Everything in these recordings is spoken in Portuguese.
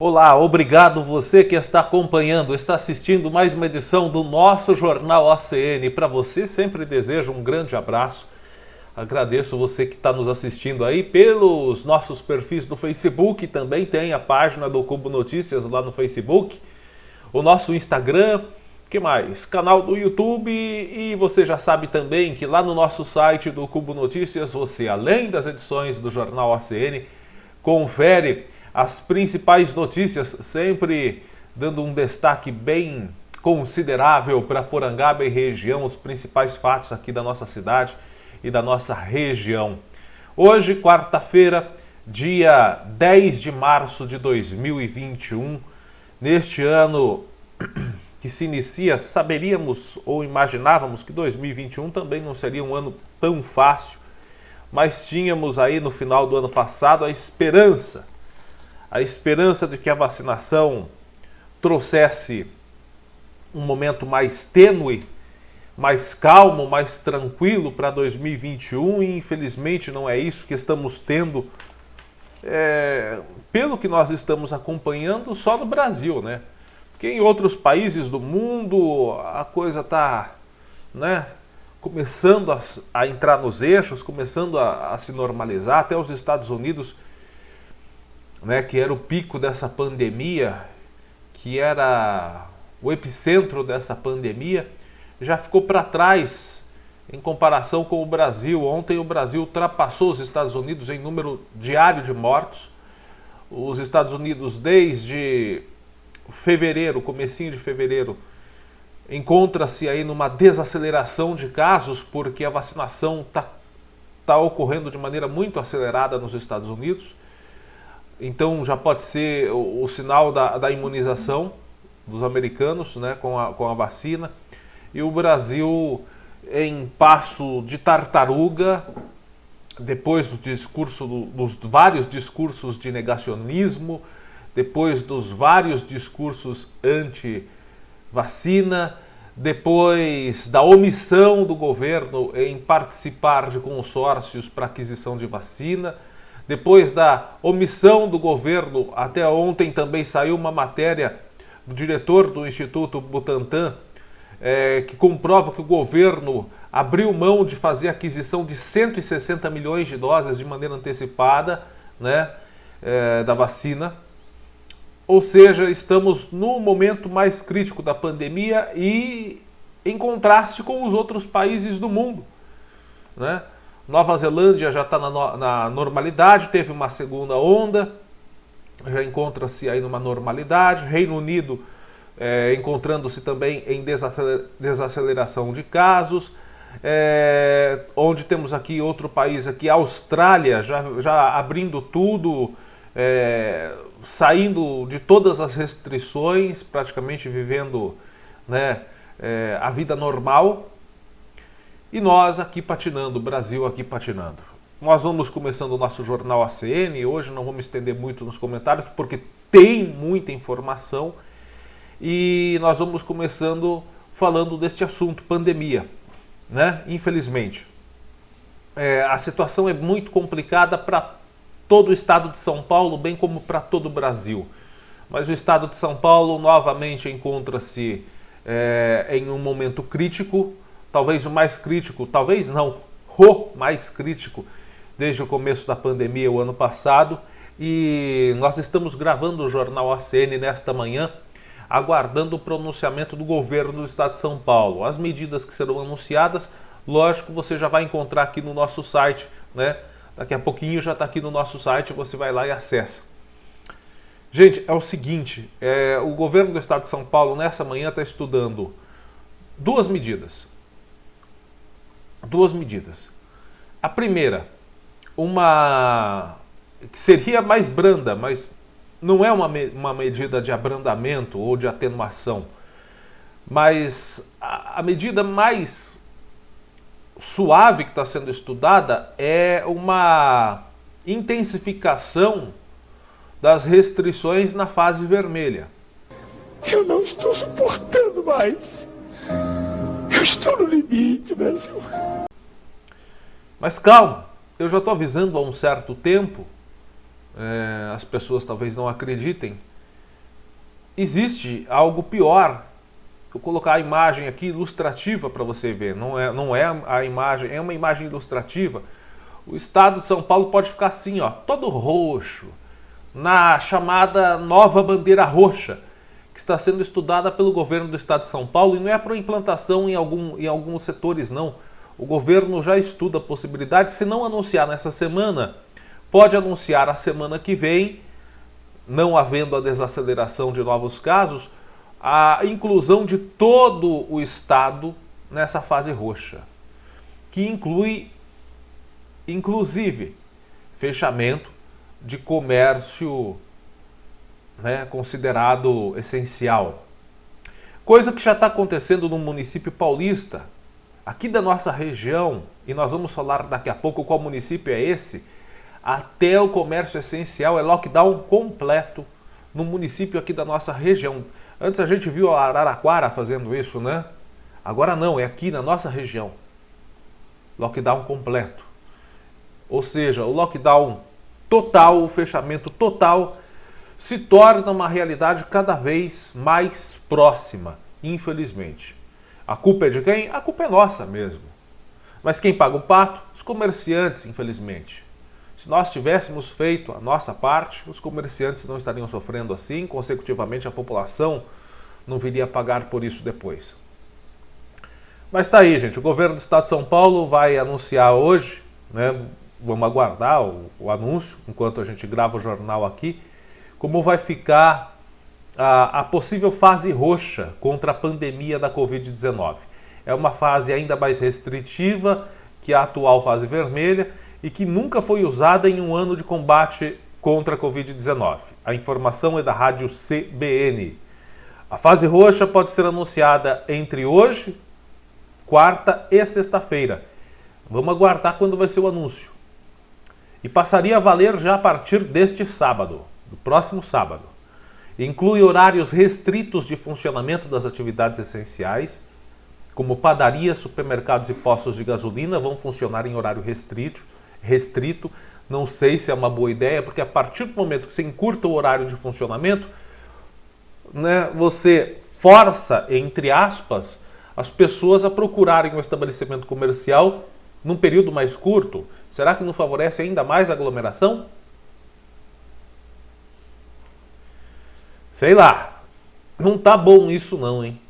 Olá, obrigado você que está acompanhando, está assistindo mais uma edição do nosso Jornal OCN. Para você sempre desejo um grande abraço. Agradeço você que está nos assistindo aí pelos nossos perfis do Facebook. Também tem a página do Cubo Notícias lá no Facebook. O nosso Instagram, que mais? Canal do YouTube. E você já sabe também que lá no nosso site do Cubo Notícias, você, além das edições do Jornal OCN, confere as principais notícias, sempre dando um destaque bem considerável para Porangaba e região, os principais fatos aqui da nossa cidade e da nossa região. Hoje, quarta-feira, dia 10 de março de 2021, neste ano que se inicia, saberíamos ou imaginávamos que 2021 também não seria um ano tão fácil, mas tínhamos aí no final do ano passado a esperança de que a vacinação trouxesse um momento mais tênue, mais calmo, mais tranquilo para 2021 e infelizmente não é isso que estamos tendo, pelo que nós estamos acompanhando só no Brasil, né? Porque em outros países do mundo a coisa está, né, começando a entrar nos eixos, começando a se normalizar, até os Estados Unidos, né, que era o pico dessa pandemia, que era o epicentro dessa pandemia, já ficou para trás em comparação com o Brasil. Ontem o Brasil ultrapassou os Estados Unidos em número diário de mortos. Os Estados Unidos, desde fevereiro, comecinho de fevereiro, encontra-se aí numa desaceleração de casos, porque a vacinação tá ocorrendo de maneira muito acelerada nos Estados Unidos. Então já pode ser o sinal da imunização dos americanos, né, com a vacina. E o Brasil em passo de tartaruga, depois dos vários discursos de negacionismo, depois dos vários discursos anti-vacina, depois da omissão do governo em participar de consórcios para aquisição de vacina, depois da omissão do governo, até ontem também saiu uma matéria do diretor do Instituto Butantan, que comprova que o governo abriu mão de fazer a aquisição de 160 milhões de doses de maneira antecipada, né, da vacina. Ou seja, estamos no momento mais crítico da pandemia e em contraste com os outros países do mundo, né? Nova Zelândia já está na normalidade, teve uma segunda onda, já encontra-se aí numa normalidade. Reino Unido encontrando-se também em desaceleração de casos. Onde temos aqui outro país, aqui, Austrália, já abrindo tudo, saindo de todas as restrições, praticamente vivendo, né, a vida normal. E nós aqui patinando, o Brasil aqui patinando. Nós vamos começando o nosso Jornal ACN. Hoje não vamos estender muito nos comentários, porque tem muita informação. E nós vamos começando falando deste assunto, pandemia, né? Infelizmente, a situação é muito complicada para todo o estado de São Paulo, bem como para todo o Brasil. Mas o estado de São Paulo novamente encontra-se em um momento crítico, talvez o mais crítico, talvez não, o mais crítico desde o começo da pandemia, o ano passado. E nós estamos gravando o Jornal ACN nesta manhã, aguardando o pronunciamento do governo do estado de São Paulo. As medidas que serão anunciadas, lógico, você já vai encontrar aqui no nosso site, né? Daqui a pouquinho já está aqui no nosso site, você vai lá e acessa. Gente, é o seguinte, o governo do estado de São Paulo nessa manhã está estudando duas medidas. A primeira, uma que seria mais branda, mas não é uma medida de abrandamento ou de atenuação, mas a medida mais suave que está sendo estudada é uma intensificação das restrições na fase vermelha. Eu não estou suportando mais. Eu estou no limite, Brasil. Mas calma, eu já estou avisando há um certo tempo, as pessoas talvez não acreditem, existe algo pior. Vou colocar a imagem aqui ilustrativa para você ver. Não é a imagem, é uma imagem ilustrativa. O estado de São Paulo pode ficar assim, ó, todo roxo, na chamada nova bandeira roxa, que está sendo estudada pelo governo do estado de São Paulo, e não é para implantação em alguns setores, não. O governo já estuda a possibilidade, se não anunciar nessa semana, pode anunciar a semana que vem, não havendo a desaceleração de novos casos, a inclusão de todo o estado nessa fase roxa, que inclui, inclusive, fechamento de comércio, né, considerado essencial. Coisa que já está acontecendo no município paulista, aqui da nossa região, e nós vamos falar daqui a pouco qual município é esse. Até o comércio essencial é lockdown completo no município aqui da nossa região. Antes a gente viu a Araraquara fazendo isso, né? Agora não, é aqui na nossa região. Lockdown completo. Ou seja, o lockdown total, o fechamento total, se torna uma realidade cada vez mais próxima, infelizmente. A culpa é de quem? A culpa é nossa mesmo. Mas quem paga o pato? Os comerciantes, infelizmente. Se nós tivéssemos feito a nossa parte, os comerciantes não estariam sofrendo assim, consecutivamente a população não viria a pagar por isso depois. Mas está aí, gente, o governo do estado de São Paulo vai anunciar hoje, né? Vamos aguardar o anúncio, enquanto a gente grava o jornal aqui, como vai ficar a possível fase roxa contra a pandemia da Covid-19. É uma fase ainda mais restritiva que a atual fase vermelha e que nunca foi usada em um ano de combate contra a Covid-19. A informação é da rádio CBN. A fase roxa pode ser anunciada entre hoje, quarta e sexta-feira. Vamos aguardar quando vai ser o anúncio. E passaria a valer já a partir deste sábado, do próximo sábado. Inclui horários restritos de funcionamento das atividades essenciais, como padarias, supermercados e postos de gasolina vão funcionar em horário restrito. Não sei se é uma boa ideia, porque a partir do momento que você encurta o horário de funcionamento, né, você força, entre aspas, as pessoas a procurarem um estabelecimento comercial num período mais curto. Será que não favorece ainda mais a aglomeração? Sei lá. Não tá bom isso não, hein?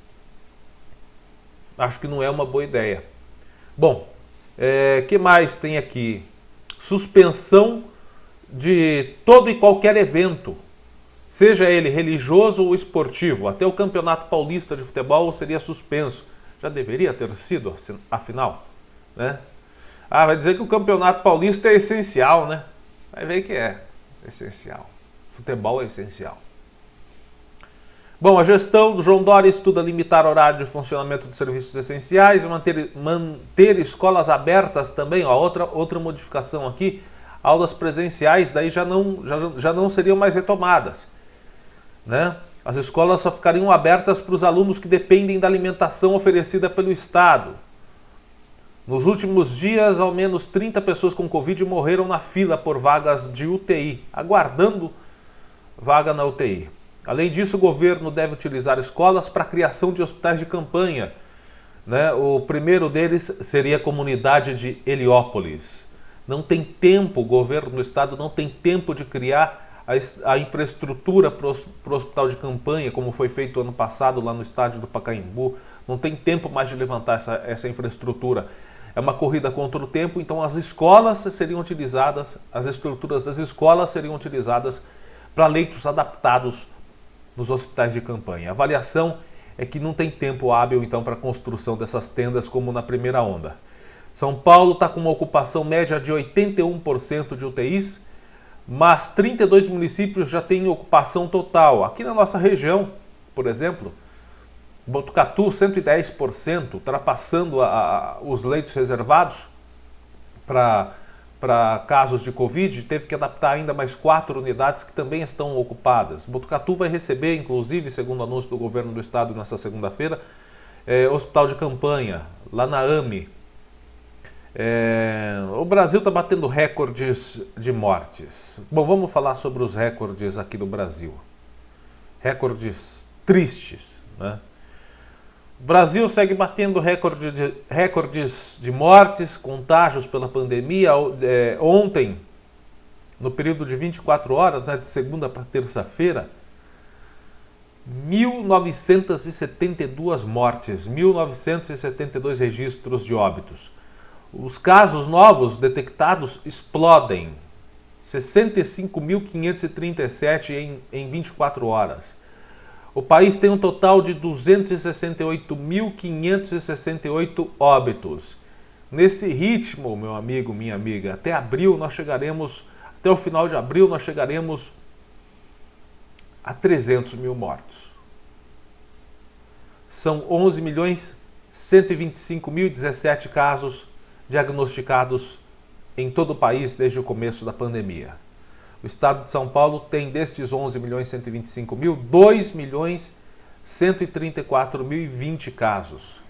Acho que não é uma boa ideia. Bom, que mais tem aqui? Suspensão de todo e qualquer evento, seja ele religioso ou esportivo. Até o Campeonato Paulista de Futebol seria suspenso. Já deveria ter sido, afinal, né? Ah, vai dizer que o Campeonato Paulista é essencial, né? Vai ver que é essencial. Futebol é essencial. Bom, a gestão do João Dória estuda limitar o horário de funcionamento de serviços essenciais, manter escolas abertas também, ó, outra modificação aqui, aulas presenciais daí já não seriam mais retomadas, né? As escolas só ficariam abertas para os alunos que dependem da alimentação oferecida pelo Estado. Nos últimos dias, ao menos 30 pessoas com Covid morreram na fila por vagas de UTI, aguardando vaga na UTI. Além disso, o governo deve utilizar escolas para a criação de hospitais de campanha, né? O primeiro deles seria a comunidade de Heliópolis. Não tem tempo, o governo do estado não tem tempo de criar a infraestrutura para o hospital de campanha, como foi feito ano passado lá no estádio do Pacaembu. Não tem tempo mais de levantar essa infraestrutura. É uma corrida contra o tempo, então as escolas seriam utilizadas, as estruturas das escolas seriam utilizadas para leitos adaptados nos hospitais de campanha. A avaliação é que não tem tempo hábil então para a construção dessas tendas como na primeira onda. São Paulo está com uma ocupação média de 81% de UTIs, mas 32 municípios já têm ocupação total. Aqui na nossa região, por exemplo, Botucatu 110%, ultrapassando os leitos reservados para casos de Covid, teve que adaptar ainda mais 4 unidades que também estão ocupadas. Botucatu vai receber, inclusive, segundo o anúncio do governo do estado nessa segunda-feira, hospital de campanha, lá na AME. O Brasil está batendo recordes de mortes. Bom, vamos falar sobre os recordes aqui do Brasil. recordes tristes, né? O Brasil segue batendo recordes de mortes, contágios pela pandemia. Ontem, no período de 24 horas, né, de segunda para terça-feira, 1.972 mortes, 1.972 registros de óbitos. Os casos novos detectados explodem, 65.537 em 24 horas. O país tem um total de 268.568 óbitos. Nesse ritmo, meu amigo, minha amiga, até o final de abril nós chegaremos a 300 mil mortos. São 11.125.017 casos diagnosticados em todo o país desde o começo da pandemia. O estado de São Paulo tem destes 11.125.000, 2.134.020 casos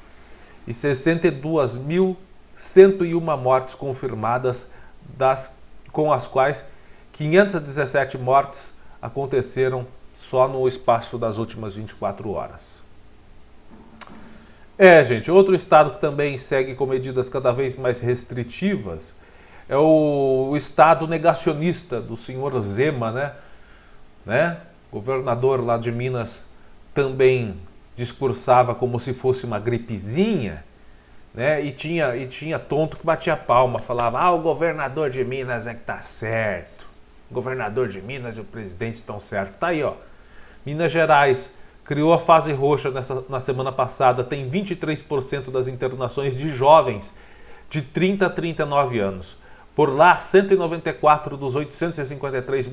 e 62.101 mortes confirmadas, com as quais 517 mortes aconteceram só no espaço das últimas 24 horas. Gente, outro estado que também segue com medidas cada vez mais restritivas é o estado negacionista do senhor Zema, né? Governador lá de Minas também discursava como se fosse uma gripezinha, né? E tinha tonto que batia palma, falava: o governador de Minas é que tá certo. O governador de Minas e o presidente estão certos. Tá aí, ó. Minas Gerais criou a fase roxa na semana passada, tem 23% das internações de jovens de 30 a 39 anos. Por lá, 194 dos 853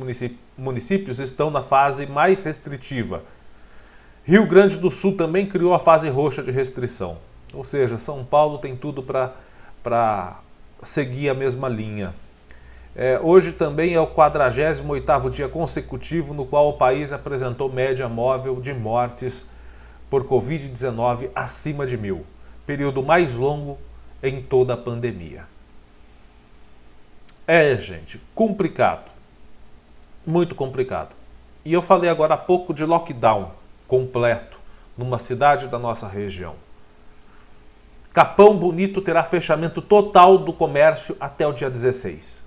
municípios estão na fase mais restritiva. Rio Grande do Sul também criou a fase roxa de restrição. Ou seja, São Paulo tem tudo para seguir a mesma linha. Hoje também é o 48º dia consecutivo no qual o país apresentou média móvel de mortes por Covid-19 acima de 1.000. Período mais longo em toda a pandemia. Gente, complicado. Muito complicado. E eu falei agora há pouco de lockdown completo numa cidade da nossa região. Capão Bonito terá fechamento total do comércio até o dia 16.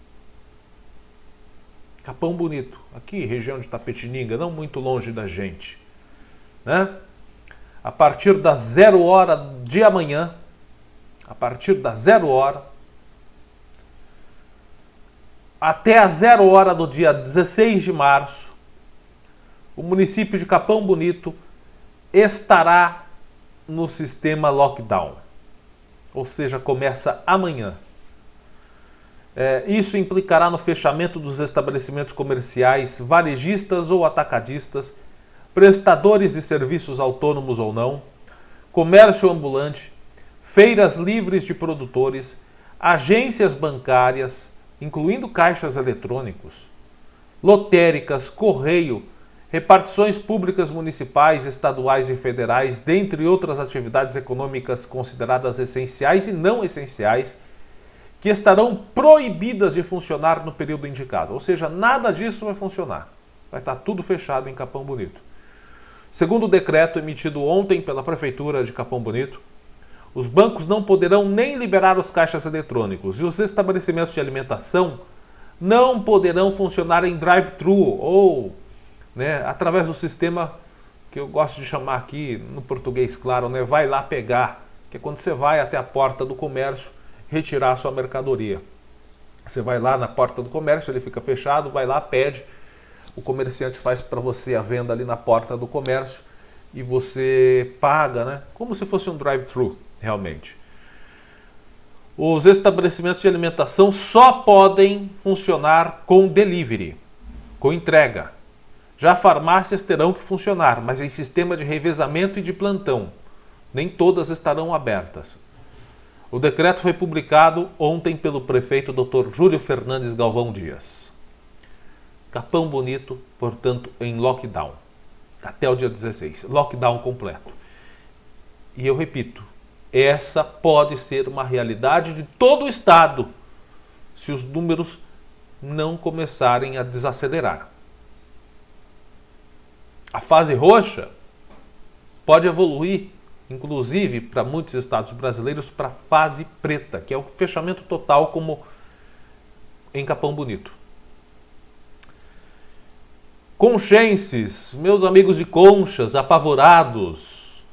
Capão Bonito, aqui, região de Tapetininga, não muito longe da gente, né? A partir das 0 hora de amanhã, até a 0 hora do dia 16 de março, o município de Capão Bonito estará no sistema lockdown. Ou seja, começa amanhã. Isso implicará no fechamento dos estabelecimentos comerciais, varejistas ou atacadistas, prestadores de serviços autônomos ou não, comércio ambulante, feiras livres de produtores, agências bancárias, incluindo caixas eletrônicos, lotéricas, correio, repartições públicas municipais, estaduais e federais, dentre outras atividades econômicas consideradas essenciais e não essenciais, que estarão proibidas de funcionar no período indicado. Ou seja, nada disso vai funcionar. Vai estar tudo fechado em Capão Bonito. Segundo o decreto emitido ontem pela Prefeitura de Capão Bonito, os bancos não poderão nem liberar os caixas eletrônicos e os estabelecimentos de alimentação não poderão funcionar em drive-thru ou através do sistema que eu gosto de chamar aqui, no português claro, vai lá pegar, que é quando você vai até a porta do comércio retirar a sua mercadoria. Você vai lá na porta do comércio, ele fica fechado, vai lá, pede, o comerciante faz para você a venda ali na porta do comércio e você paga, como se fosse um drive-thru, realmente. Os estabelecimentos de alimentação só podem funcionar com delivery, com entrega. Já farmácias terão que funcionar, mas em sistema de revezamento e de plantão. Nem todas estarão abertas. O decreto foi publicado ontem pelo prefeito Dr. Júlio Fernandes Galvão Dias. Capão Bonito, portanto, em lockdown. Até o dia 16. Lockdown completo. E eu repito, essa pode ser uma realidade de todo o estado, se os números não começarem a desacelerar. A fase roxa pode evoluir, inclusive para muitos estados brasileiros, para a fase preta, que é o fechamento total, como em Capão Bonito. Conchenses, meus amigos de Conchas, apavorados.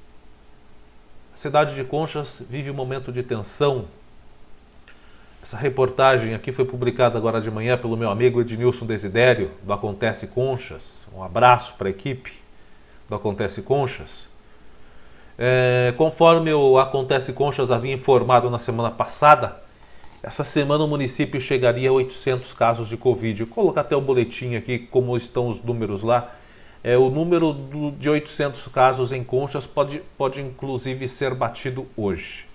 A cidade de Conchas vive um momento de tensão. Essa reportagem aqui foi publicada agora de manhã pelo meu amigo Ednilson Desidério, do Acontece Conchas. Um abraço para a equipe do Acontece Conchas. Conforme o Acontece Conchas havia informado na semana passada, essa semana o município chegaria a 800 casos de Covid. Vou colocar até o boletim aqui, como estão os números lá. O número de 800 casos em Conchas pode inclusive ser batido hoje.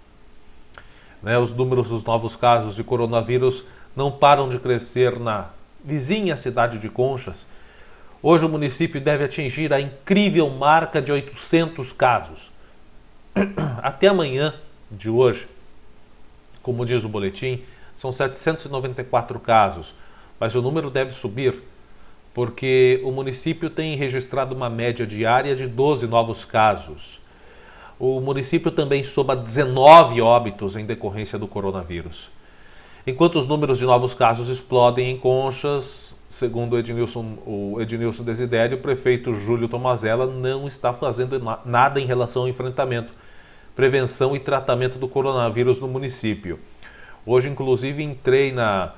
Os números dos novos casos de coronavírus não param de crescer na vizinha cidade de Conchas. Hoje o município deve atingir a incrível marca de 800 casos. Até amanhã de hoje, como diz o boletim, são 794 casos, mas o número deve subir porque o município tem registrado uma média diária de 12 novos casos. O município também soma 19 óbitos em decorrência do coronavírus. Enquanto os números de novos casos explodem em Conchas, segundo o Ednilson Desidério, o prefeito Júlio Tomazella não está fazendo nada em relação ao enfrentamento, prevenção e tratamento do coronavírus no município. Hoje, inclusive, entrei na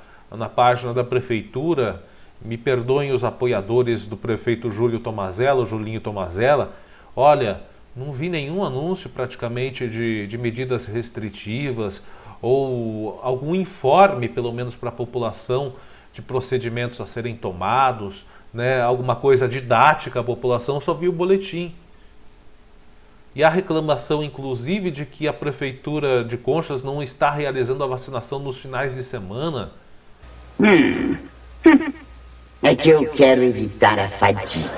página da prefeitura, me perdoem os apoiadores do prefeito Júlio Tomazella, o Julinho Tomazella, olha, não vi nenhum anúncio praticamente de medidas restritivas ou algum informe, pelo menos para a população, de procedimentos a serem tomados, alguma coisa didática à população, só vi o boletim. E a reclamação, inclusive, de que a prefeitura de Conchas não está realizando a vacinação nos finais de semana. É que eu quero evitar a fadiga.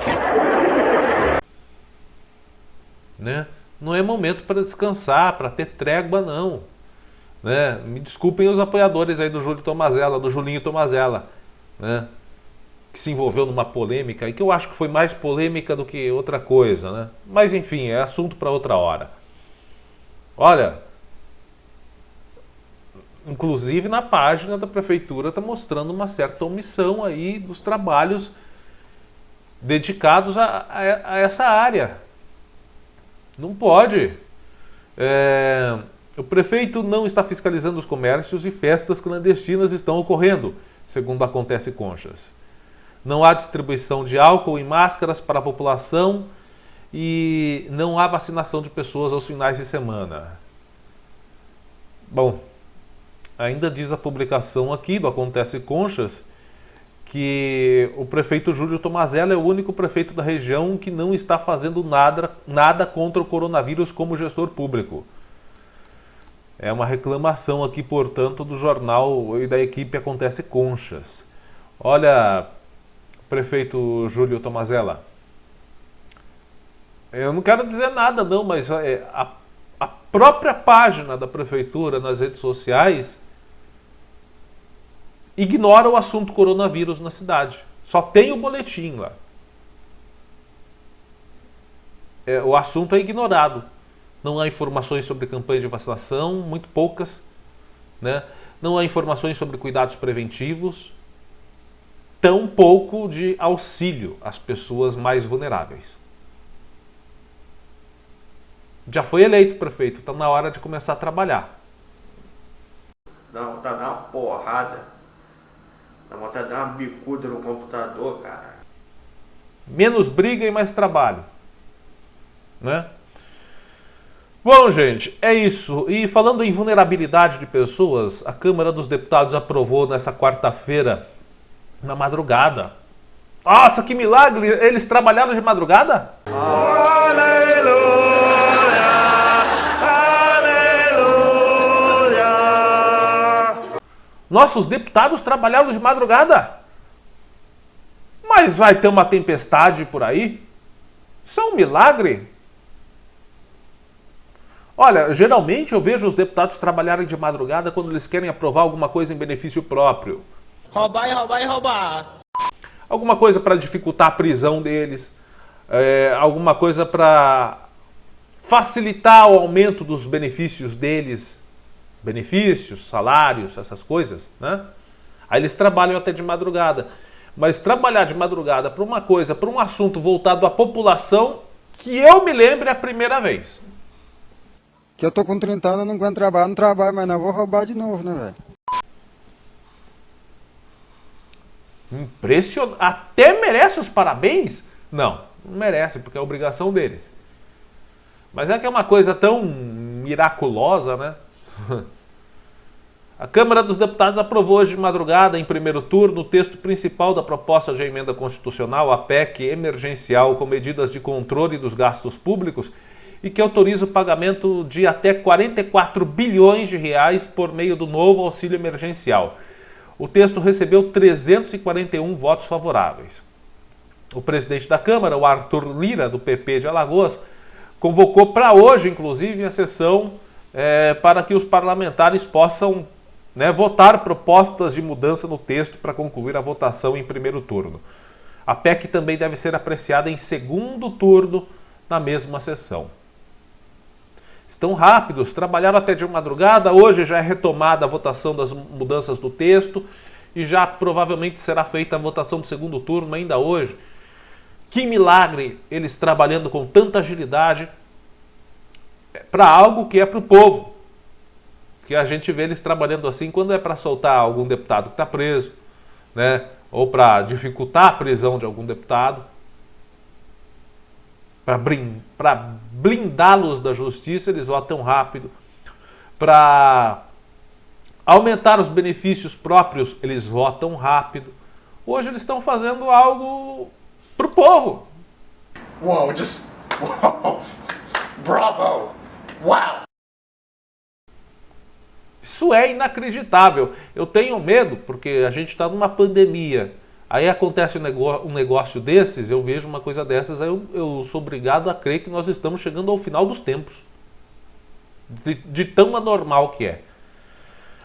Não é momento para descansar, para ter trégua, não. Me desculpem os apoiadores aí do Júlio Tomazella, do Julinho Tomazella, que se envolveu numa polêmica, e que eu acho que foi mais polêmica do que outra coisa, Mas enfim, é assunto para outra hora. Olha, inclusive na página da prefeitura está mostrando uma certa omissão aí dos trabalhos dedicados a essa área. Não pode. O prefeito não está fiscalizando os comércios e festas clandestinas estão ocorrendo, segundo Acontece Conchas. Não há distribuição de álcool e máscaras para a população e não há vacinação de pessoas aos finais de semana. Bom, ainda diz a publicação aqui do Acontece Conchas que o prefeito Júlio Tomazella é o único prefeito da região que não está fazendo nada contra o coronavírus como gestor público. É uma reclamação aqui, portanto, do jornal e da equipe Acontece Conchas. Olha, prefeito Júlio Tomazella, eu não quero dizer nada não, mas a própria página da prefeitura nas redes sociais ignora o assunto coronavírus na cidade. Só tem o boletim lá. O assunto é ignorado. Não há informações sobre campanha de vacinação, muito poucas. Não há informações sobre cuidados preventivos, tão pouco de auxílio às pessoas mais vulneráveis. Já foi eleito prefeito, está na hora de começar a trabalhar. Dá vontade de dar uma porrada. Dá vontade de dar uma bicuda no computador, cara. Menos briga e mais trabalho. Bom, gente, é isso. E falando em vulnerabilidade de pessoas, a Câmara dos Deputados aprovou nessa quarta-feira, na madrugada. Nossa, que milagre! Eles trabalharam de madrugada? Nossos deputados trabalharam de madrugada? Mas vai ter uma tempestade por aí? Isso é um milagre? Olha, geralmente eu vejo os deputados trabalharem de madrugada quando eles querem aprovar alguma coisa em benefício próprio. Roubar e roubar e roubar. Alguma coisa para dificultar a prisão deles. alguma coisa para facilitar o aumento dos benefícios deles, benefícios, salários, essas coisas, né? Aí eles trabalham até de madrugada. Mas trabalhar de madrugada para uma coisa, para um assunto voltado à população, que eu me lembre é a primeira vez. Que eu tô com 30 anos, não aguento trabalhar, não trabalho, mas não vou roubar de novo, né, velho? Impressionante. Até merece os parabéns? Não, não merece, porque é obrigação deles. Mas é que é uma coisa tão miraculosa, né? A Câmara dos Deputados aprovou hoje de madrugada, em primeiro turno, o texto principal da proposta de emenda constitucional, a PEC emergencial, com medidas de controle dos gastos públicos e que autoriza o pagamento de até 44 bilhões de reais por meio do novo auxílio emergencial. O texto recebeu 341 votos favoráveis. O presidente da Câmara, o Arthur Lira, do PP de Alagoas, convocou para hoje, inclusive, a sessão para que os parlamentares possam votar propostas de mudança no texto para concluir a votação em primeiro turno. A PEC também deve ser apreciada em segundo turno na mesma sessão. Estão rápidos, trabalharam até de madrugada, hoje já é retomada a votação das mudanças do texto e já provavelmente será feita a votação do segundo turno ainda hoje. Que milagre eles trabalhando com tanta agilidade para algo que é para o povo. Que a gente vê eles trabalhando assim quando é para soltar algum deputado que está preso, né? Ou para dificultar a prisão de algum deputado, para blindá-los da justiça, eles votam rápido. Para aumentar os benefícios próprios, eles votam rápido. Hoje eles estão fazendo algo para o povo. Whoa, whoa. Bravo. Wow. Isso é inacreditável. Eu tenho medo, porque a gente está numa pandemia. Aí acontece um negócio desses, eu vejo uma coisa dessas, aí eu sou obrigado a crer que nós estamos chegando ao final dos tempos. De tão anormal que é.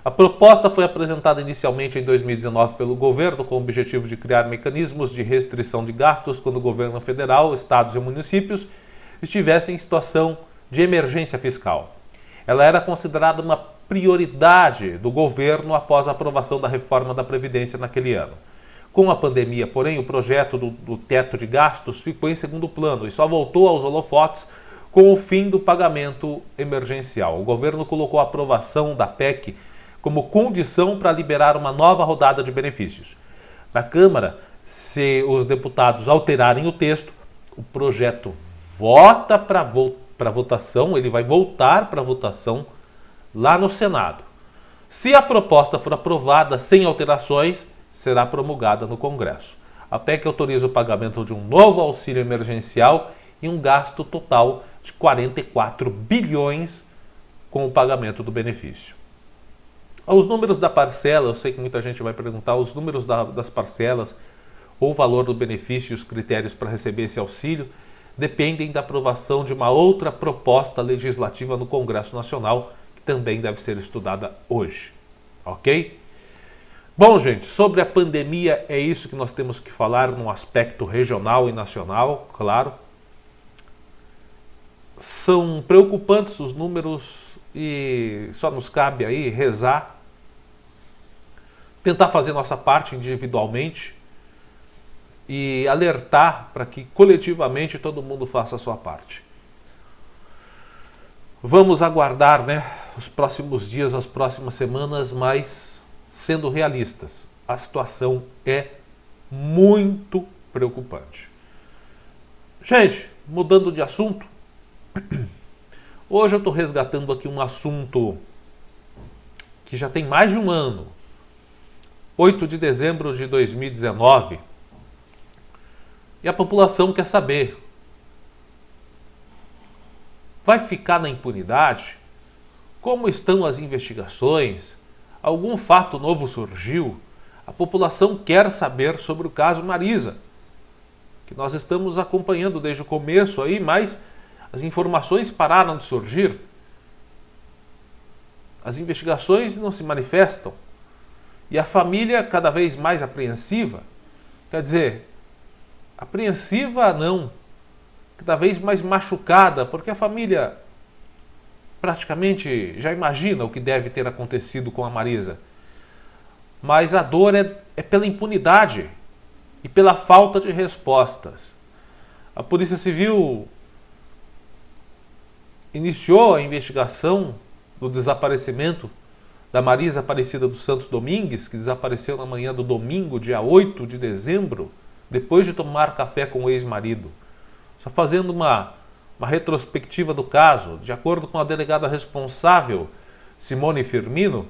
A proposta foi apresentada inicialmente em 2019 pelo governo com o objetivo de criar mecanismos de restrição de gastos quando o governo federal, estados e municípios estivessem em situação de emergência fiscal. Ela era considerada uma prioridade do governo após a aprovação da reforma da Previdência naquele ano. Com a pandemia, porém, o projeto do teto de gastos ficou em segundo plano e só voltou aos holofotes com o fim do pagamento emergencial. O governo colocou a aprovação da PEC como condição para liberar uma nova rodada de benefícios. Na Câmara, se os deputados alterarem o texto, o projeto volta para votação, ele vai voltar para votação lá no Senado. Se a proposta for aprovada sem alterações, será promulgada no Congresso. A PEC autoriza o pagamento de um novo auxílio emergencial e um gasto total de 44 bilhões com o pagamento do benefício. Os números da parcela, eu sei que muita gente vai perguntar, os números das parcelas ou o valor do benefício e os critérios para receber esse auxílio dependem da aprovação de uma outra proposta legislativa no Congresso Nacional, que também deve ser estudada hoje. Ok? Bom, gente, sobre a pandemia é isso que nós temos que falar no aspecto regional e nacional, claro. São preocupantes os números e só nos cabe aí rezar, tentar fazer nossa parte individualmente e alertar para que coletivamente todo mundo faça a sua parte. Vamos aguardar, os próximos dias, as próximas semanas, mas sendo realistas, a situação é muito preocupante. Gente, mudando de assunto, hoje eu estou resgatando aqui um assunto que já tem mais de um ano. 8 de dezembro de 2019. E a população quer saber: vai ficar na impunidade? Como estão as investigações? Algum fato novo surgiu? A população quer saber sobre o caso Marisa, que nós estamos acompanhando desde o começo aí, mas as informações pararam de surgir. As investigações não se manifestam. E a família cada vez mais apreensiva. Quer dizer, apreensiva não, cada vez mais machucada, porque a família praticamente já imagina o que deve ter acontecido com a Marisa. Mas a dor é pela impunidade e pela falta de respostas. A Polícia Civil iniciou a investigação do desaparecimento da Marisa Aparecida dos Santos Domingues, que desapareceu na manhã do domingo, dia 8 de dezembro, depois de tomar café com o ex-marido. Só fazendo uma retrospectiva do caso, de acordo com a delegada responsável, Simone Firmino,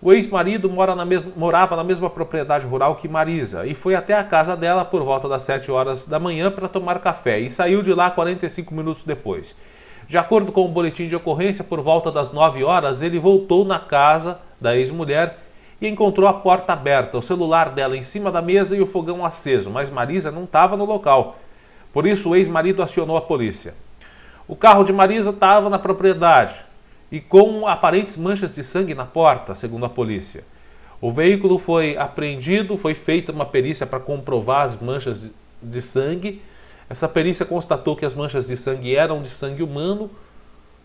o ex-marido morava na mesma propriedade rural que Marisa e foi até a casa dela por volta das 7 horas da manhã para tomar café e saiu de lá 45 minutos depois. De acordo com o boletim de ocorrência, por volta das 9 horas, ele voltou na casa da ex-mulher e encontrou a porta aberta, o celular dela em cima da mesa e o fogão aceso, mas Marisa não estava no local. Por isso, o ex-marido acionou a polícia. O carro de Marisa estava na propriedade e com aparentes manchas de sangue na porta, segundo a polícia. O veículo foi apreendido, foi feita uma perícia para comprovar as manchas de sangue. Essa perícia constatou que as manchas de sangue eram de sangue humano.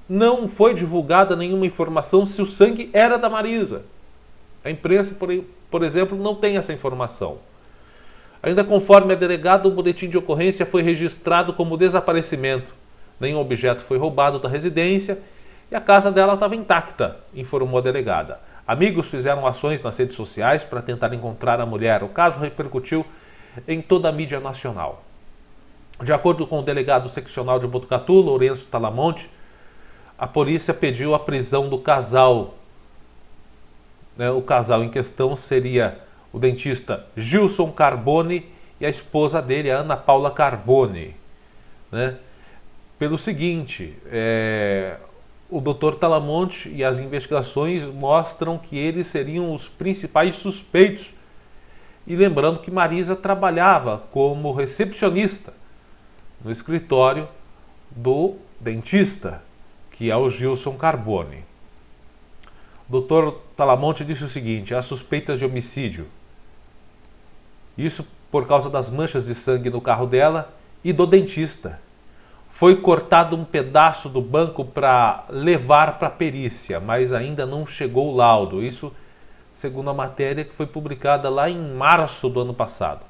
Não foi divulgada nenhuma informação se o sangue era da Marisa. A imprensa, por exemplo, não tem essa informação. Ainda conforme a delegada, o boletim de ocorrência foi registrado como desaparecimento. Nenhum objeto foi roubado da residência e a casa dela estava intacta, informou a delegada. Amigos fizeram ações nas redes sociais para tentar encontrar a mulher. O caso repercutiu em toda a mídia nacional. De acordo com o delegado seccional de Botucatu, Lourenço Talamonte, a polícia pediu a prisão do casal. O casal em questão seria o dentista Gilson Carbone e a esposa dele, a Ana Paula Carbone. Pelo seguinte, o Dr. Talamonte e as investigações mostram que eles seriam os principais suspeitos. E lembrando que Marisa trabalhava como recepcionista no escritório do dentista, que é o Gilson Carbone. O Dr. Talamonte disse o seguinte: há suspeitas de homicídio. Isso por causa das manchas de sangue no carro dela e do dentista. Foi cortado um pedaço do banco para levar para a perícia, mas ainda não chegou o laudo. Isso segundo a matéria que foi publicada lá em março do ano passado.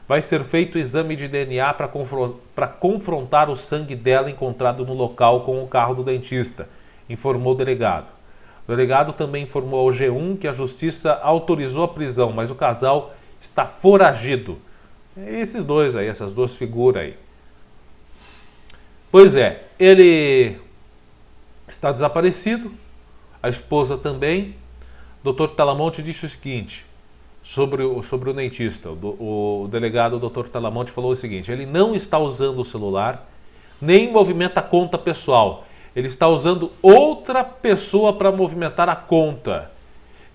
Vai ser feito o exame de DNA para confrontar o sangue dela encontrado no local com o carro do dentista, informou o delegado. O delegado também informou ao G1 que a justiça autorizou a prisão, mas o casal está foragido. Esses dois aí, essas duas figuras aí. Pois é, ele está desaparecido, a esposa também. O Dr. Talamonte disse o seguinte sobre o dentista. O delegado Dr. Talamonte falou o seguinte: ele não está usando o celular, nem movimenta a conta pessoal. Ele está usando outra pessoa para movimentar a conta.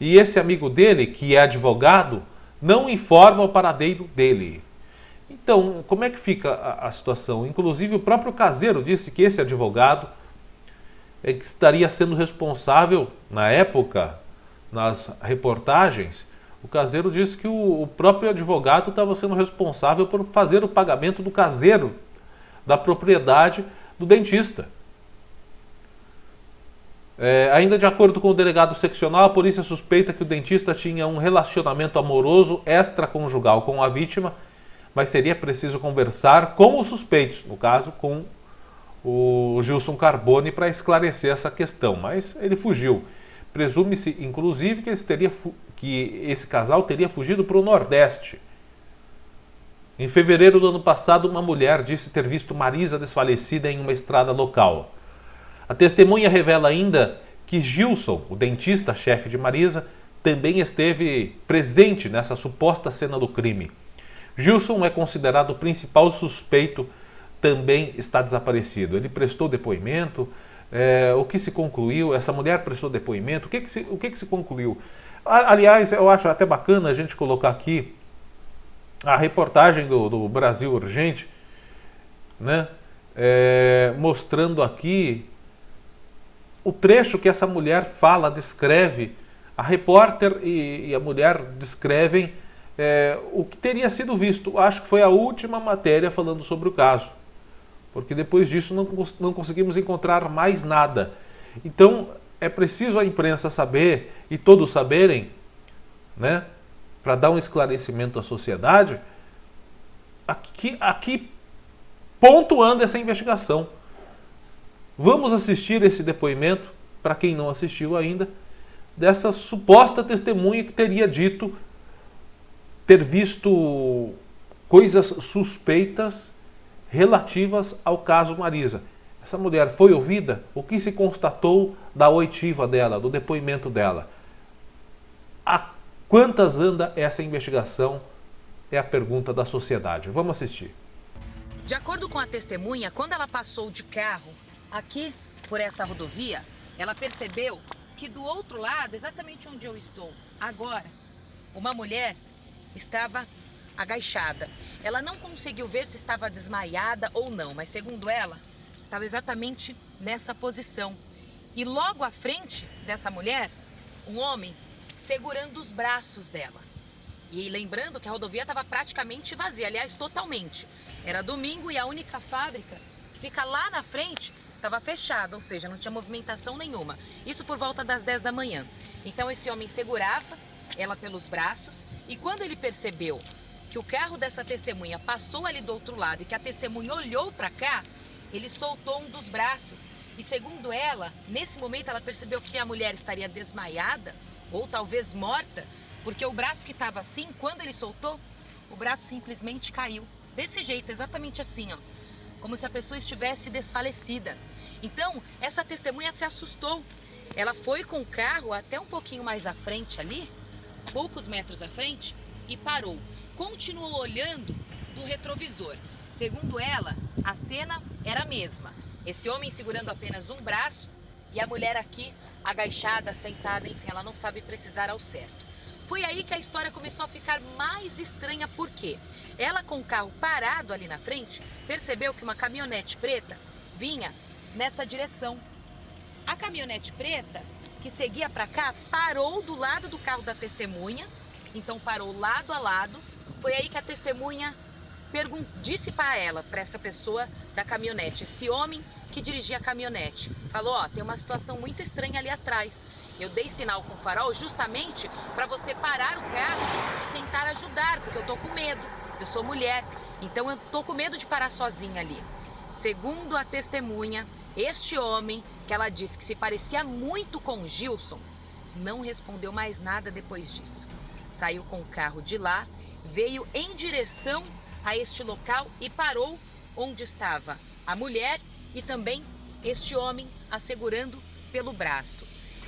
E esse amigo dele, que é advogado, não informa o paradeiro dele. Então, como é que fica a situação? Inclusive, o próprio caseiro disse que esse advogado que estaria sendo responsável, na época, nas reportagens, o caseiro disse que o próprio advogado estava sendo responsável por fazer o pagamento do caseiro da propriedade do dentista. Ainda de acordo com o delegado seccional, a polícia suspeita que o dentista tinha um relacionamento amoroso extraconjugal com a vítima, mas seria preciso conversar com os suspeitos, no caso com o Gilson Carbone, para esclarecer essa questão, mas ele fugiu. Presume-se, inclusive, que esse casal teria fugido para o Nordeste. Em fevereiro do ano passado, uma mulher disse ter visto Marisa desfalecida em uma estrada local. A testemunha revela ainda que Gilson, o dentista-chefe de Marisa, também esteve presente nessa suposta cena do crime. Gilson é considerado o principal suspeito, também está desaparecido. Ele prestou depoimento. O que se concluiu? Essa mulher prestou depoimento. O que se concluiu? Aliás, eu acho até bacana a gente colocar aqui a reportagem do Brasil Urgente, mostrando aqui o trecho que essa mulher fala, descreve. A repórter e a mulher descrevem o que teria sido visto. Acho que foi a última matéria falando sobre o caso. porque depois disso não conseguimos encontrar mais nada. Então é preciso a imprensa saber e todos saberem, né, para dar um esclarecimento à sociedade, a que ponto anda essa investigação. Vamos assistir esse depoimento, para quem não assistiu ainda, dessa suposta testemunha que teria dito ter visto coisas suspeitas relativas ao caso Marisa. Essa mulher foi ouvida? O que se constatou da oitiva dela, do depoimento dela? A quantas anda essa investigação? É a pergunta da sociedade. Vamos assistir. De acordo com a testemunha, quando ela passou de carro aqui por essa rodovia, ela percebeu que do outro lado, exatamente onde eu estou agora, uma mulher estava agachada. Ela não conseguiu ver se estava desmaiada ou não, mas segundo ela, estava exatamente nessa posição. E logo à frente dessa mulher, um homem segurando os braços dela. E lembrando que a rodovia estava praticamente vazia, aliás, totalmente. Era domingo e a única fábrica que fica lá na frente estava fechada, ou seja, não tinha movimentação nenhuma. Isso por volta das 10 da manhã. Então esse homem segurava ela pelos braços e quando ele percebeu que o carro dessa testemunha passou ali do outro lado e que a testemunha olhou para cá, ele soltou um dos braços. E segundo ela, nesse momento ela percebeu que a mulher estaria desmaiada ou talvez morta, porque o braço que estava assim, quando ele soltou, o braço simplesmente caiu. Desse jeito, exatamente assim, ó. Como se a pessoa estivesse desfalecida. Então, essa testemunha se assustou. Ela foi com o carro até um pouquinho mais à frente ali, poucos metros à frente, e parou. Continuou olhando do retrovisor. Segundo ela, a cena era a mesma. Esse homem segurando apenas um braço e a mulher aqui agachada, sentada, enfim, ela não sabe precisar ao certo. Foi aí que a história começou a ficar mais estranha, porque ela com o carro parado ali na frente, percebeu que uma caminhonete preta vinha nessa direção. A caminhonete preta, que seguia para cá, parou do lado do carro da testemunha, então parou lado a lado. Foi aí que a testemunha disse para ela, para essa pessoa da caminhonete, esse homem que dirigia a caminhonete, falou, ó, tem uma situação muito estranha ali atrás. Eu dei sinal com o farol justamente para você parar o carro e tentar ajudar, porque eu tô com medo. Eu sou mulher, então eu tô com medo de parar sozinha ali. Segundo a testemunha, este homem, que ela disse que se parecia muito com o Gilson, não respondeu mais nada depois disso. Saiu com o carro de lá, veio em direção a este local e parou onde estava a mulher e também este homem a segurando pelo braço.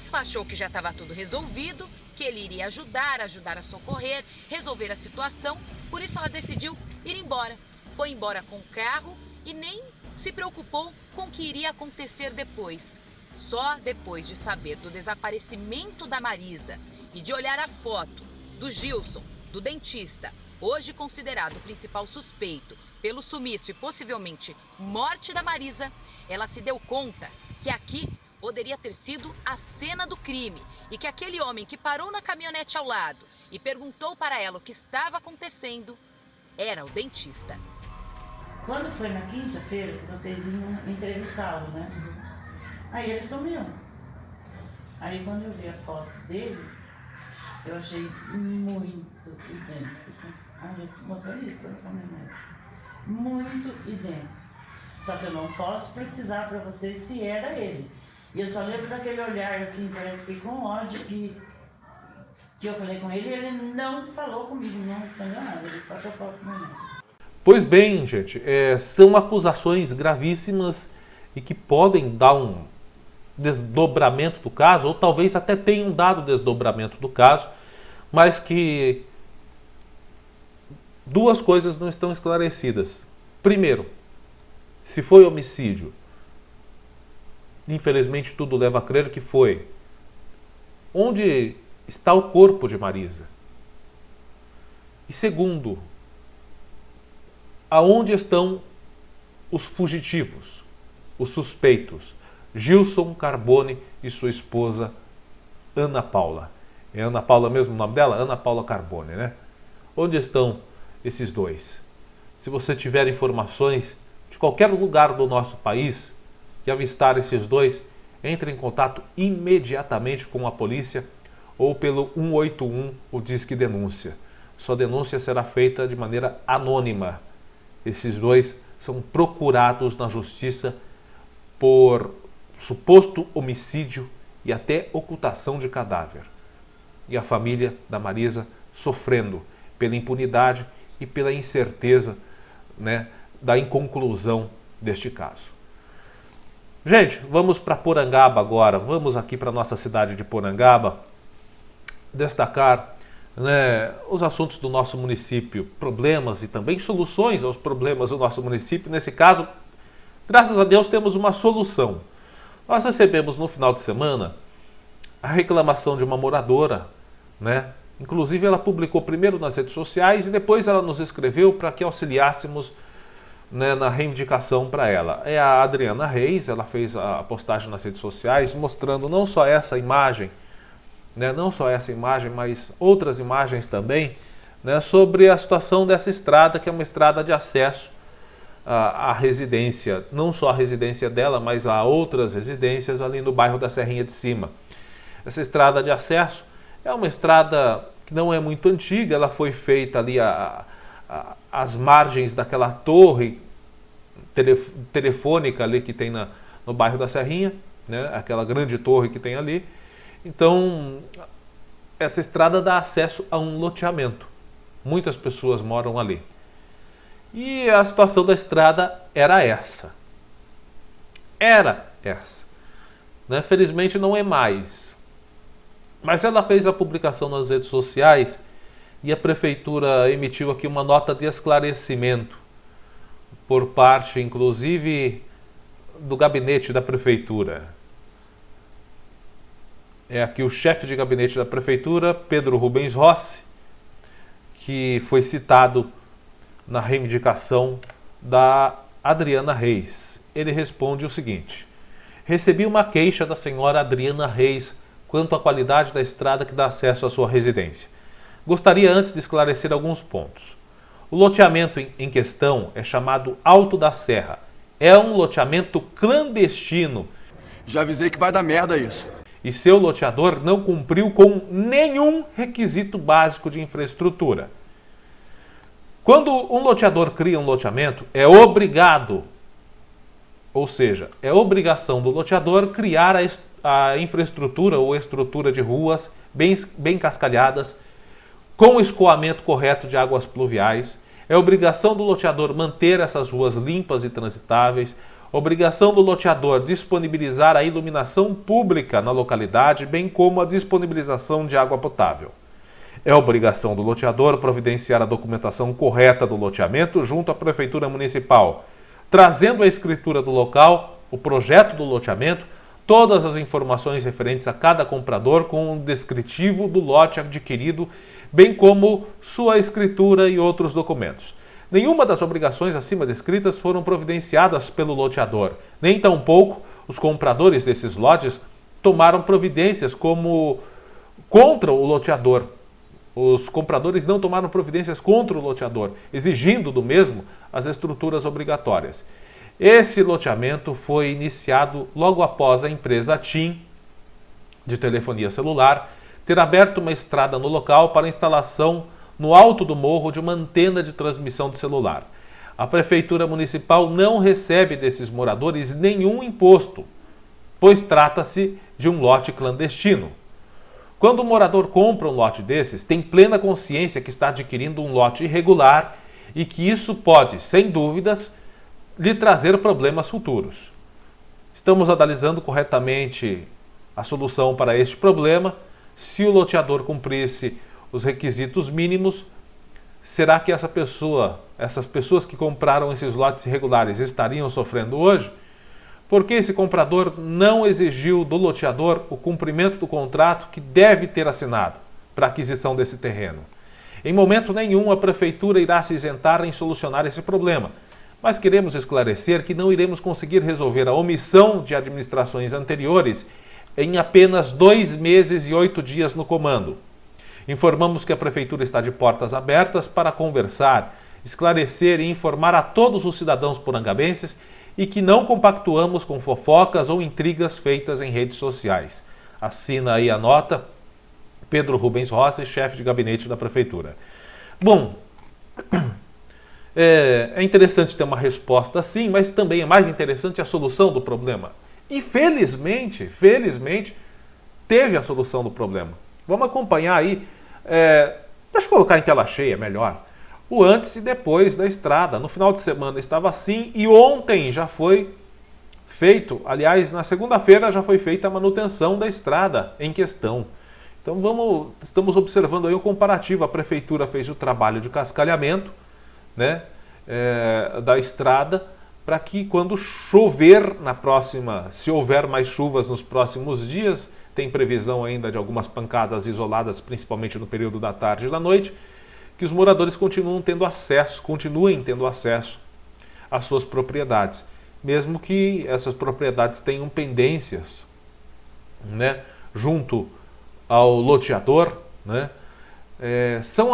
Ela achou que já estava tudo resolvido, que ele iria ajudar a socorrer, resolver a situação, por isso ela decidiu ir embora. Foi embora com o carro e nem se preocupou com o que iria acontecer depois. Só depois de saber do desaparecimento da Marisa e de olhar a foto do Gilson, do dentista, hoje considerado o principal suspeito pelo sumiço e possivelmente morte da Marisa, ela se deu conta que aqui poderia ter sido a cena do crime e que aquele homem que parou na caminhonete ao lado e perguntou para ela o que estava acontecendo era o dentista. Quando foi na quinta-feira que vocês iam entrevistá-lo, né? Aí ele sumiu. Aí quando eu vi a foto dele, eu achei muito idêntico. O motorista da caminhonete. Muito idêntico. Só que eu não posso precisar para vocês se era ele. E eu só lembro daquele olhar assim, parece que com ódio, que eu falei com ele e ele não falou comigo, não respondeu nada, ele só tocou com o meu. Pois bem, gente, são acusações gravíssimas e que podem dar um desdobramento do caso, ou talvez até tenham dado desdobramento do caso, mas que duas coisas não estão esclarecidas. Primeiro, se foi homicídio, infelizmente tudo leva a crer que foi. Onde está o corpo de Marisa? E segundo, aonde estão os fugitivos, os suspeitos? Gilson Carbone e sua esposa Ana Paula. É Ana Paula mesmo o nome dela? Ana Paula Carbone, né? Onde estão esses dois? Se você tiver informações, de qualquer lugar do nosso país que avistar esses dois, entre em contato imediatamente com a polícia ou pelo 181, o Disque Denúncia. Sua denúncia será feita de maneira anônima. Esses dois são procurados na justiça por suposto homicídio e até ocultação de cadáver. E a família da Marisa sofrendo pela impunidade e pela incerteza, né, da inconclusão deste caso. Gente, vamos para Porangaba agora. Vamos aqui para a nossa cidade de Porangaba destacar, né, os assuntos do nosso município, problemas e também soluções aos problemas do nosso município. Nesse caso, graças a Deus, temos uma solução. Nós recebemos no final de semana a reclamação de uma moradora, né? Inclusive ela publicou primeiro nas redes sociais e depois ela nos escreveu para que auxiliássemos, né, na reivindicação para ela. É a Adriana Reis, ela fez a postagem nas redes sociais mostrando não só essa imagem, né, não só essa imagem, mas outras imagens também, né, sobre a situação dessa estrada, que é uma estrada de acesso à residência, não só a residência dela, mas a outras residências ali no bairro da Serrinha de Cima. Essa estrada de acesso é uma estrada que não é muito antiga, ela foi feita ali às margens daquela torre telefônica ali que tem no bairro da Serrinha, né, aquela grande torre que tem ali. Então, essa estrada dá acesso a um loteamento. Muitas pessoas moram ali. E a situação da estrada era essa. Era essa. Né? Felizmente não é mais. Mas ela fez a publicação nas redes sociais e a prefeitura emitiu aqui uma nota de esclarecimento por parte, inclusive, do gabinete da prefeitura. É aqui o chefe de gabinete da prefeitura, Pedro Rubens Rossi, que foi citado na reivindicação da Adriana Reis. Ele responde o seguinte: recebi uma queixa da senhora Adriana Reis quanto à qualidade da estrada que dá acesso à sua residência. Gostaria antes de esclarecer alguns pontos. O loteamento em questão é chamado Alto da Serra. É um loteamento clandestino. Já avisei que vai dar merda isso. E seu loteador não cumpriu com nenhum requisito básico de infraestrutura. Quando um loteador cria um loteamento, é obrigado, ou seja, é obrigação do loteador criar a infraestrutura ou estrutura de ruas bem cascalhadas, com escoamento correto de águas pluviais. É obrigação do loteador manter essas ruas limpas e transitáveis. Obrigação do loteador disponibilizar a iluminação pública na localidade, bem como a disponibilização de água potável. É obrigação do loteador providenciar a documentação correta do loteamento junto à Prefeitura Municipal, trazendo a escritura do local, o projeto do loteamento, todas as informações referentes a cada comprador com um descritivo do lote adquirido, bem como sua escritura e outros documentos. Nenhuma das obrigações acima descritas foram providenciadas pelo loteador, nem tampouco os compradores desses lotes tomaram providências contra o loteador. Os compradores não tomaram providências contra o loteador, exigindo do mesmo as estruturas obrigatórias. Esse loteamento foi iniciado logo após a empresa TIM, de telefonia celular, ter aberto uma estrada no local para instalação no alto do morro de uma antena de transmissão de celular. A Prefeitura Municipal não recebe desses moradores nenhum imposto, pois trata-se de um lote clandestino. Quando o morador compra um lote desses, tem plena consciência que está adquirindo um lote irregular e que isso pode, sem dúvidas, lhe trazer problemas futuros. Estamos analisando corretamente a solução para este problema. Se o loteador cumprisse os requisitos mínimos, será que essas pessoas que compraram esses lotes irregulares estariam sofrendo hoje? Porque esse comprador não exigiu do loteador o cumprimento do contrato que deve ter assinado para a aquisição desse terreno. Em momento nenhum a prefeitura irá se isentar em solucionar esse problema, mas queremos esclarecer que não iremos conseguir resolver a omissão de administrações anteriores em apenas 2 meses e 8 dias no comando. Informamos que a Prefeitura está de portas abertas para conversar esclarecer e informar a todos os cidadãos porangabenses e que não compactuamos com fofocas ou intrigas feitas em redes sociais. Assina aí a nota, Pedro Rubens Rossi, chefe de gabinete da Prefeitura. Bom, é interessante ter uma resposta assim, mas também é mais interessante a solução do problema. E felizmente, teve a solução do problema. Vamos acompanhar aí, deixa eu colocar em tela cheia, melhor, o antes e depois da estrada. No final de semana estava assim e ontem já foi feito, aliás, na segunda-feira já foi feita a manutenção da estrada em questão. Então estamos observando aí o comparativo. A Prefeitura fez o trabalho de cascalhamento, né, da estrada, para que quando chover se houver mais chuvas nos próximos dias, tem previsão ainda de algumas pancadas isoladas, principalmente no período da tarde e da noite, que os moradores continuem tendo acesso às suas propriedades, mesmo que essas propriedades tenham pendências, né, junto ao loteador, né, são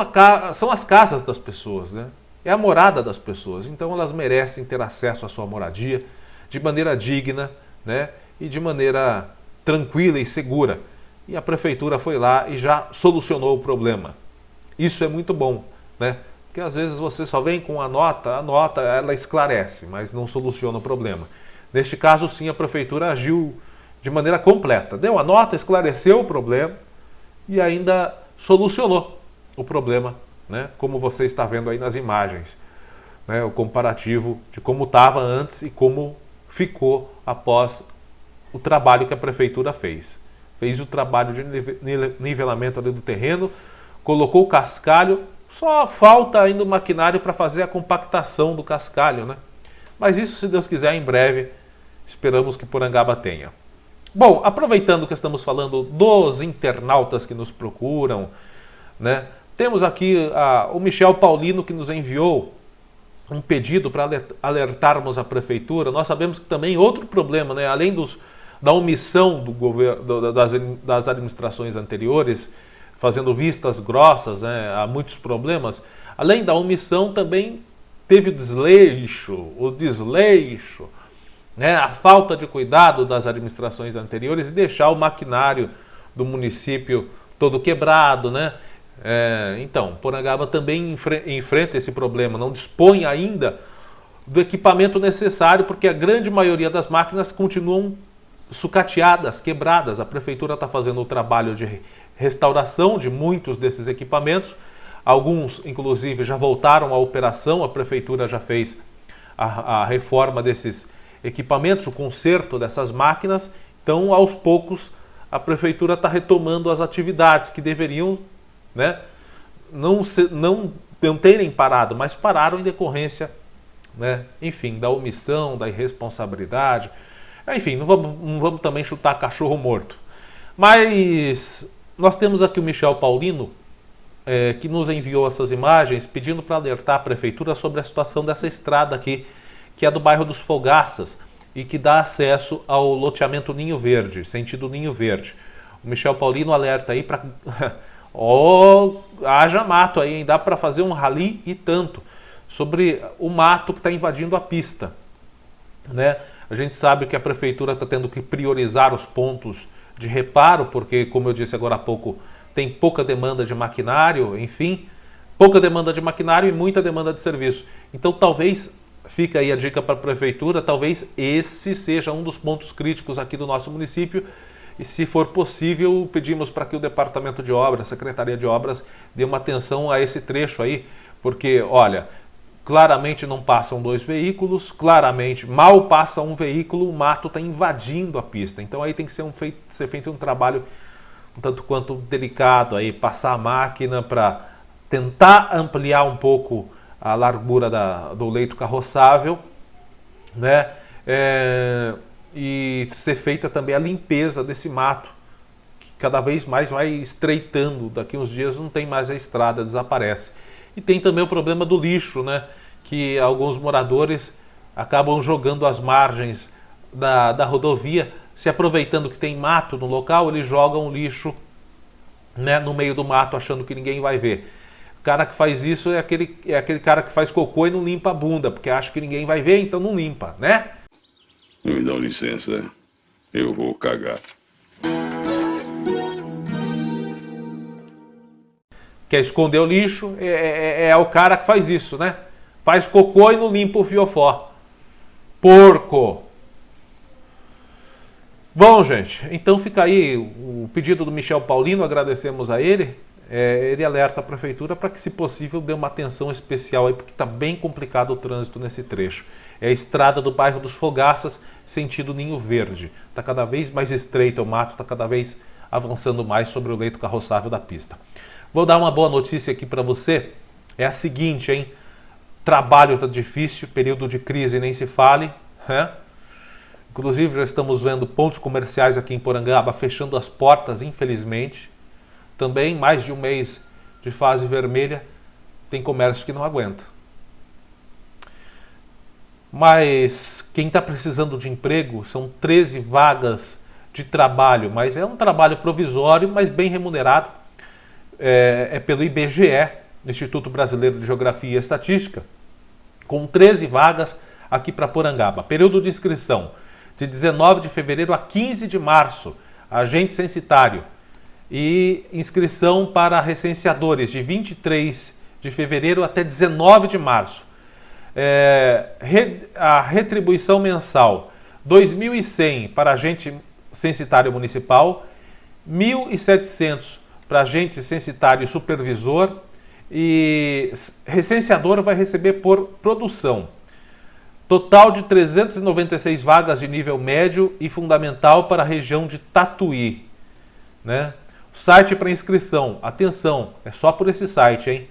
as casas das pessoas, né? É a morada das pessoas, então elas merecem ter acesso à sua moradia de maneira digna, né, e de maneira tranquila e segura. E a Prefeitura foi lá e já solucionou o problema. Isso é muito bom, né? Porque às vezes você só vem com a nota ela esclarece, mas não soluciona o problema. Neste caso, sim, a Prefeitura agiu de maneira completa. Deu a nota, esclareceu o problema e ainda solucionou o problema, né? Como você está vendo aí nas imagens, né? O comparativo de como estava antes e como ficou após o trabalho que a Prefeitura fez. Fez o trabalho de nivelamento ali do terreno, colocou o cascalho, só falta ainda o maquinário para fazer a compactação do cascalho, né? Mas isso, se Deus quiser, em breve, esperamos que Porangaba tenha. Bom, aproveitando que estamos falando dos internautas que nos procuram, né? Temos aqui o Michel Paulino, que nos enviou um pedido para alertarmos a Prefeitura. Nós sabemos que também outro problema, né? Além da omissão do governo, das administrações anteriores, fazendo vistas grossas, né, a muitos problemas, além da omissão também teve o desleixo, né, a falta de cuidado das administrações anteriores e deixar o maquinário do município todo quebrado, né? Então, Porangaba também enfrenta esse problema, não dispõe ainda do equipamento necessário, porque a grande maioria das máquinas continuam sucateadas, quebradas. A Prefeitura está fazendo o trabalho de restauração de muitos desses equipamentos, alguns inclusive já voltaram à operação, a Prefeitura já fez a reforma desses equipamentos, o conserto dessas máquinas. Então, aos poucos, a Prefeitura está retomando as atividades que deveriam, né, não terem parado, mas pararam em decorrência, né, enfim, da omissão, da irresponsabilidade. Enfim, não vamos também chutar cachorro morto. Mas nós temos aqui o Michel Paulino, que nos enviou essas imagens, pedindo para alertar a Prefeitura sobre a situação dessa estrada aqui, que é do bairro dos Fogaças e que dá acesso ao loteamento Ninho Verde, sentido Ninho Verde. O Michel Paulino alerta aí para... haja mato aí, hein? Dá para fazer um rally e tanto, sobre o mato que está invadindo a pista, né? A gente sabe que a Prefeitura está tendo que priorizar os pontos de reparo, porque, como eu disse agora há pouco, tem pouca demanda de maquinário, enfim, pouca demanda de maquinário e muita demanda de serviço. Então, talvez, fica aí a dica para a Prefeitura, talvez esse seja um dos pontos críticos aqui do nosso município. E, se for possível, pedimos para que o Departamento de Obras, a Secretaria de Obras, dê uma atenção a esse trecho aí, porque, olha, claramente não passam dois veículos, claramente mal passa um veículo, o mato está invadindo a pista. Então aí tem que ser feito um trabalho um tanto quanto delicado, aí, passar a máquina para tentar ampliar um pouco a largura do leito carroçável, né? E ser feita também a limpeza desse mato, que cada vez mais vai estreitando. Daqui uns dias não tem mais a estrada, desaparece. E tem também o problema do lixo, né? Que alguns moradores acabam jogando às margens da rodovia, se aproveitando que tem mato no local, eles jogam lixo, né, no meio do mato, achando que ninguém vai ver. O cara que faz isso é aquele cara que faz cocô e não limpa a bunda, porque acha que ninguém vai ver, então não limpa, né? Me dão licença, eu vou cagar. Quer esconder o lixo, é o cara que faz isso, né? Faz cocô e não limpa o fiofó. Porco! Bom, gente, então fica aí o pedido do Michel Paulino, agradecemos a ele. Ele alerta a prefeitura para que, se possível, dê uma atenção especial aí, porque está bem complicado o trânsito nesse trecho. É a estrada do bairro dos Fogaças, sentido Ninho Verde. Está cada vez mais estreito o mato, está cada vez avançando mais sobre o leito carroçável da pista. Vou dar uma boa notícia aqui para você. É a seguinte, hein? Trabalho está difícil, período de crise nem se fale, né? Inclusive já estamos vendo pontos comerciais aqui em Porangaba fechando as portas, infelizmente. Também mais de um mês de fase vermelha, tem comércio que não aguenta. Mas quem está precisando de emprego são 13 vagas de trabalho, mas é um trabalho provisório, mas bem remunerado. É pelo IBGE, Instituto Brasileiro de Geografia e Estatística, com 13 vagas aqui para Porangaba. Período de inscrição de 19 de fevereiro a 15 de março, agente censitário. E inscrição para recenseadores de 23 de fevereiro até 19 de março. A retribuição mensal, R$ 2.100 para agente censitário municipal, R$ 1.700 para agente censitário supervisor, e recenseador vai receber por produção. Total de 396 vagas de nível médio e fundamental para a região de Tatuí, né? Site para inscrição, atenção, é só por esse site, hein?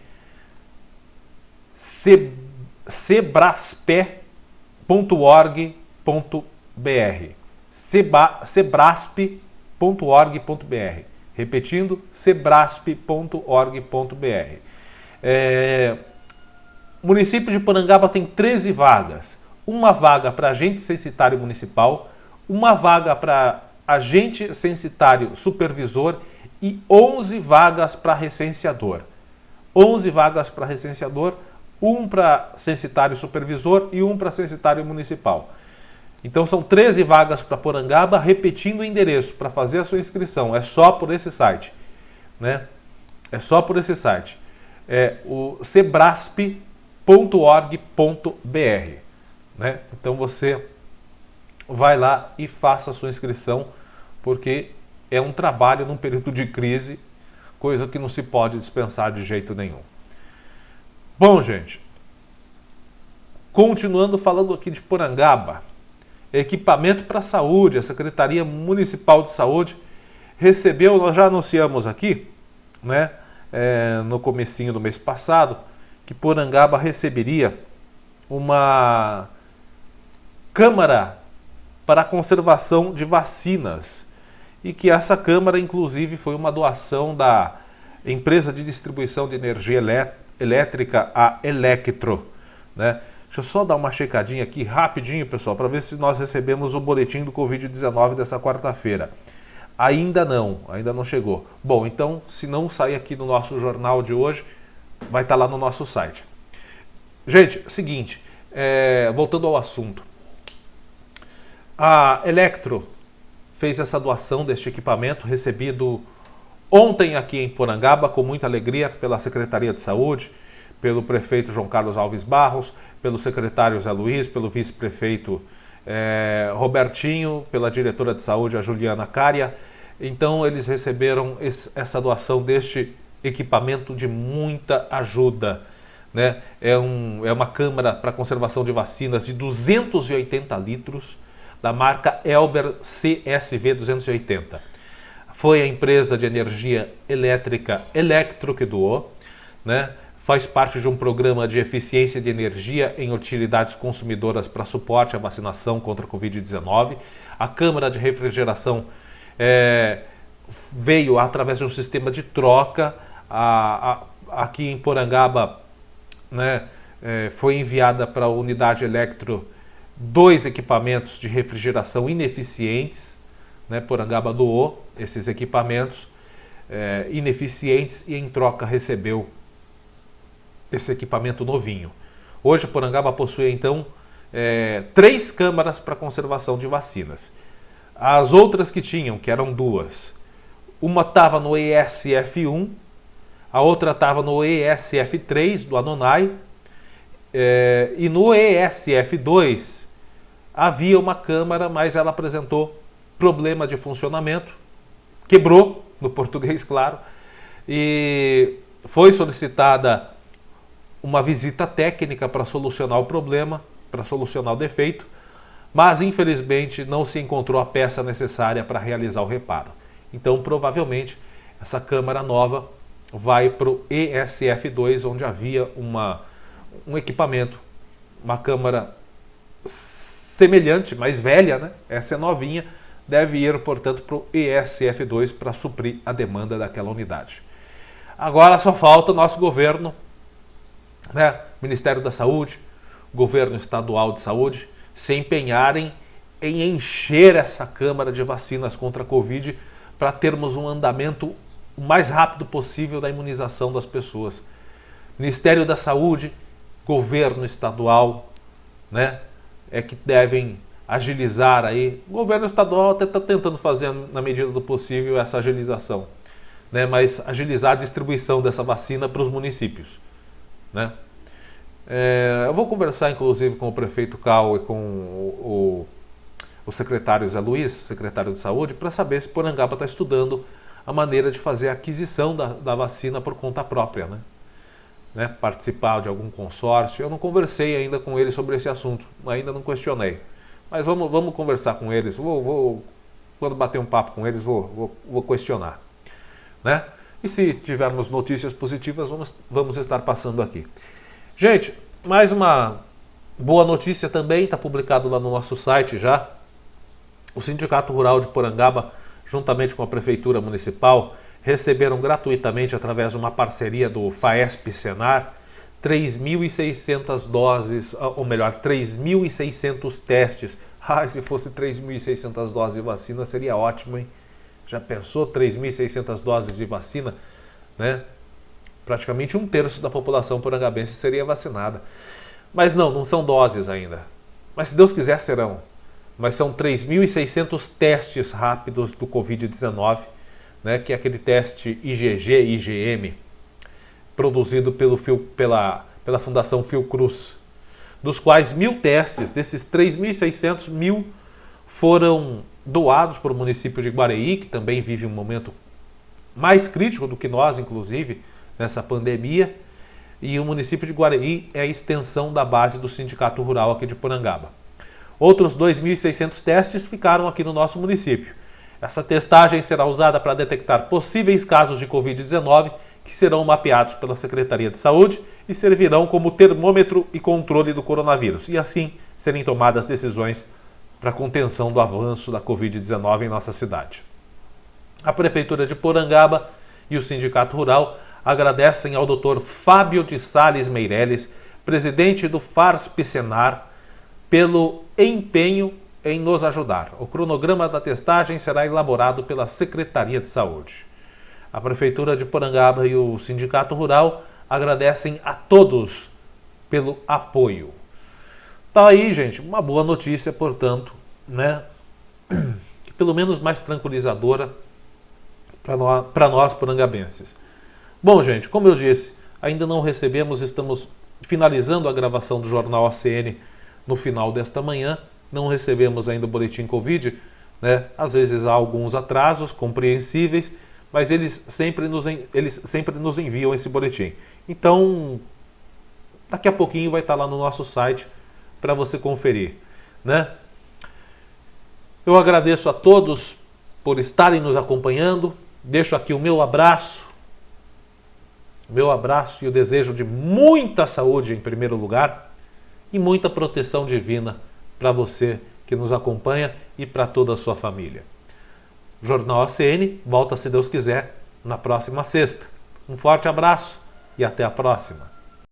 sebraspe.org.br, sebraspe.org.br, repetindo, sebraspe.org.br. Município de Porangaba tem 13 vagas, uma vaga para agente censitário municipal, uma vaga para agente censitário supervisor e 11 vagas para recenseador. 11 vagas para recenseador, um para censitário supervisor e um para censitário municipal. Então são 13 vagas para Porangaba, repetindo o endereço para fazer a sua inscrição. É só por esse site, né? É só por esse site. É o sebraspe.org.br, né? Então você vai lá e faça a sua inscrição, porque é um trabalho num período de crise, coisa que não se pode dispensar de jeito nenhum. Bom, gente, continuando falando aqui de Porangaba, equipamento para a saúde, a Secretaria Municipal de Saúde recebeu, nós já anunciamos aqui, né, no comecinho do mês passado, que Porangaba receberia uma câmara para a conservação de vacinas, e que essa câmara, inclusive, foi uma doação da empresa de distribuição de energia elétrica, a Electro, né? Deixa eu só dar uma checadinha aqui rapidinho, pessoal, para ver se nós recebemos o boletim do Covid-19 dessa quarta-feira. Ainda não chegou. Bom, então, se não sair aqui no nosso jornal de hoje, vai estar lá no nosso site. Gente, seguinte, voltando ao assunto. A Electro fez essa doação deste equipamento, recebido ontem aqui em Porangaba, com muita alegria, pela Secretaria de Saúde, pelo prefeito João Carlos Alves Barros, pelo secretário Zé Luiz, pelo vice-prefeito Robertinho, pela diretora de saúde, a Juliana Cária. Então eles receberam essa doação deste equipamento de muita ajuda, né? É uma câmara para conservação de vacinas de 280 litros, da marca Elber CSV 280. Foi a empresa de energia elétrica Electro que doou, né? Faz parte de um programa de eficiência de energia em utilidades consumidoras para suporte à vacinação contra a Covid-19. A câmara de refrigeração veio através de um sistema de troca. Aqui em Porangaba, né, foi enviada para a unidade Electro 2 equipamentos de refrigeração ineficientes, né? Porangaba doou esses equipamentos ineficientes e em troca recebeu esse equipamento novinho. Hoje Porangaba possui então 3 câmaras para conservação de vacinas. As outras que tinham, que eram 2, uma estava no ESF1, a outra estava no ESF3 do Anonai, e no ESF2 havia uma câmara, mas ela apresentou problema de funcionamento, quebrou, no português claro, e foi solicitada uma visita técnica para solucionar o problema, para solucionar o defeito, mas infelizmente não se encontrou a peça necessária para realizar o reparo. Então provavelmente essa câmara nova vai para o ESF2, onde havia um equipamento, uma câmara semelhante, mais velha, né? Essa é novinha, deve ir, portanto, para o ESF2 para suprir a demanda daquela unidade. Agora só falta o nosso governo, né? Ministério da Saúde, Governo Estadual de Saúde, se empenharem em encher essa câmara de vacinas contra a Covid para termos um andamento o mais rápido possível da imunização das pessoas. Ministério da Saúde, Governo Estadual, né, é que devem agilizar aí. O Governo Estadual até está tentando fazer, na medida do possível, essa agilização, né, mas agilizar a distribuição dessa vacina para os municípios, né. Eu vou conversar, inclusive, com o prefeito Cal e com o secretário Zé Luiz, secretário de Saúde, para saber se Porangaba está estudando a maneira de fazer a aquisição da vacina por conta própria, né? Participar de algum consórcio. Eu não conversei ainda com eles sobre esse assunto, ainda não questionei. Mas vamos conversar com eles. Quando bater um papo com eles, vou questionar, né? E se tivermos notícias positivas, vamos estar passando aqui. Gente, mais uma boa notícia também, está publicado lá no nosso site já. O Sindicato Rural de Porangaba, juntamente com a Prefeitura Municipal, receberam gratuitamente, através de uma parceria do FAESP-Senar, 3.600 doses, ou melhor, 3.600 testes. Se fosse 3.600 doses de vacina, seria ótimo, hein? Já pensou 3.600 doses de vacina, né? Praticamente 1/3 da população porangabense seria vacinada. Mas não são doses ainda. Mas se Deus quiser, serão. Mas são 3.600 testes rápidos do Covid-19, né, que é aquele teste IgG-IgM, produzido pela Fundação Fiocruz, dos quais 1.000 testes, desses 3.600, 1.000 foram doados para o município de Guareí, que também vive um momento mais crítico do que nós, inclusive, nessa pandemia, e o município de Guareí é a extensão da base do Sindicato Rural aqui de Porangaba. Outros 2.600 testes ficaram aqui no nosso município. Essa testagem será usada para detectar possíveis casos de Covid-19 que serão mapeados pela Secretaria de Saúde e servirão como termômetro e controle do coronavírus, e assim serem tomadas decisões para a contenção do avanço da Covid-19 em nossa cidade. A Prefeitura de Porangaba e o Sindicato Rural agradecem ao Dr. Fábio de Sales Meireles, presidente do FARSP-Senar, pelo empenho em nos ajudar. O cronograma da testagem será elaborado pela Secretaria de Saúde. A Prefeitura de Porangaba e o Sindicato Rural agradecem a todos pelo apoio. Tá aí, gente, uma boa notícia, portanto, né? Pelo menos mais tranquilizadora para nós porangabenses. Bom, gente, como eu disse, ainda não recebemos, estamos finalizando a gravação do Jornal ACN no final desta manhã, não recebemos ainda o boletim Covid, né? Às vezes há alguns atrasos compreensíveis, mas eles sempre nos enviam esse boletim. Então, daqui a pouquinho vai estar lá no nosso site para você conferir, né? Eu agradeço a todos por estarem nos acompanhando, deixo aqui o meu abraço e o desejo de muita saúde em primeiro lugar e muita proteção divina para você que nos acompanha e para toda a sua família. O Jornal ACN volta, se Deus quiser, na próxima sexta. Um forte abraço e até a próxima.